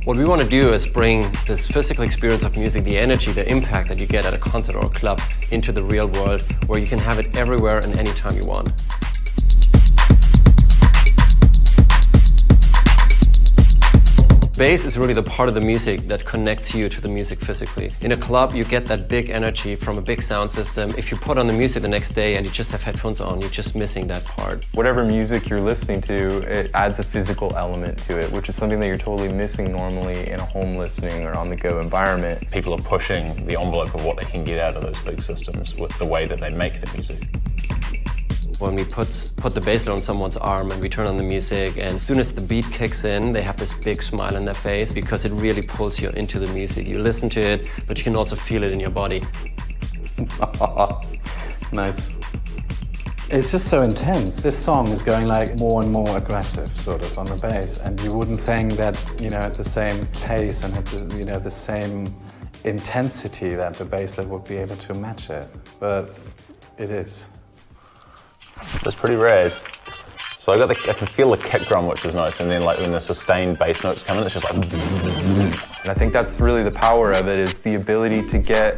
What we want to do is bring this physical experience of music, the energy, the impact that you get at a concert or a club into the real world, where you can have it everywhere and anytime you want. Bass is really the part of the music that connects you to the music physically. In a club, you get that big energy from a big sound system. If you put on the music the next day and you just have headphones on, you're just missing that part. Whatever music you're listening to, it adds a physical element to it, which is something that you're totally missing normally in a home listening or on-the-go environment. People are pushing the envelope of what they can get out of those big systems with the way that they make the music. When we put the bass on someone's arm and we turn on the music, and as soon as the beat kicks in, they have this big smile on their face because it really pulls you into the music. You listen to it, but you can also feel it in your body. Nice. It's just so intense. This song is going like more and more aggressive sort of on the bass, and you wouldn't think that, you know, at the same pace and at the, you know, the same intensity that the basslet would be able to match it, but it is. That's pretty rare. So I can feel the kick drum, which is nice, and then like when the sustained bass notes come in, it's just like. And I think that's really the power of it, is the ability to get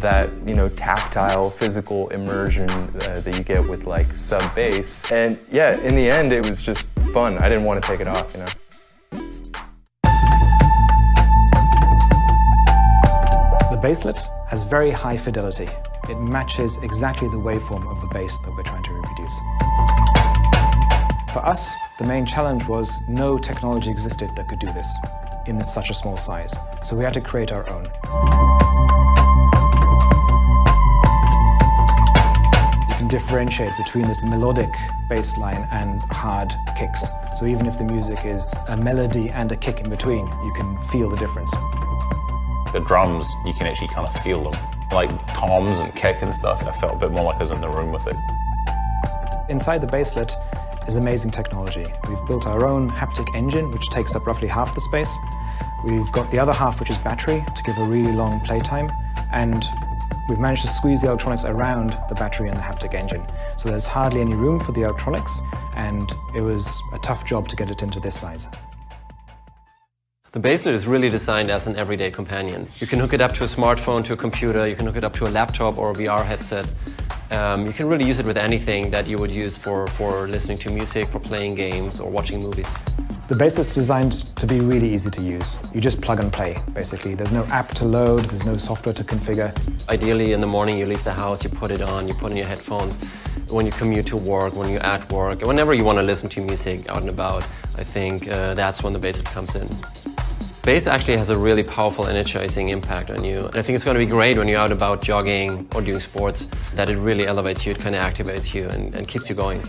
that, you know, tactile, physical immersion that you get with like sub bass. And yeah, in the end, it was just fun. I didn't want to take it off, you know. The basslet has very high fidelity. It matches exactly the waveform of the bass that we're trying to reproduce. For us, the main challenge was no technology existed that could do this in such a small size. So we had to create our own. You can differentiate between this melodic bass line and hard kicks. So even if the music is a melody and a kick in between, you can feel the difference. The drums, you can actually kind of feel them. Like toms and kick and stuff, I felt a bit more like I was in the room with it. Inside the basslet is amazing technology. We've built our own haptic engine, which takes up roughly half the space. We've got the other half, which is battery, to give a really long playtime. And we've managed to squeeze the electronics around the battery and the haptic engine. So there's hardly any room for the electronics, and it was a tough job to get it into this size. The basslet is really designed as an everyday companion. You can hook it up to a smartphone, to a computer, you can hook it up to a laptop or a VR headset. You can really use it with anything that you would use for listening to music, for playing games, or watching movies. The basslet is designed to be really easy to use. You just plug and play, basically. There's no app to load, there's no software to configure. Ideally, in the morning, you leave the house, you put it on, you put in your headphones. When you commute to work, when you're at work, whenever you want to listen to music out and about, I think that's when the basslet comes in. Bass actually has a really powerful energizing impact on you. And I think it's going to be great when you're out about jogging or doing sports, that it really elevates you, it kind of activates you and keeps you going.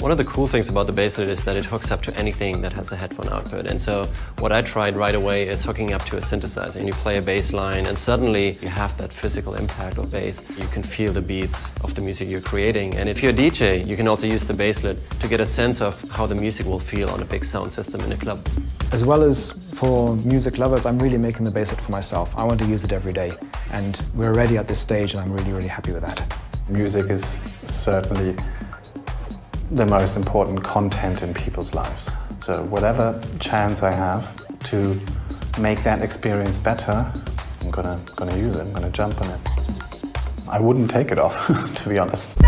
One of the cool things about the basslet is that it hooks up to anything that has a headphone output. And so what I tried right away is hooking up to a synthesizer. And you play a bass line and suddenly you have that physical impact of bass. You can feel the beats of the music you're creating. And if you're a DJ, you can also use the basslet to get a sense of how the music will feel on a big sound system in a club. As well as for music lovers, I'm really making the basslet for myself. I want to use it every day. And we're already at this stage and I'm really, really happy with that. Music is certainly the most important content in people's lives. So whatever chance I have to make that experience better, I'm gonna use it, I'm gonna jump on it. I wouldn't take it off, to be honest.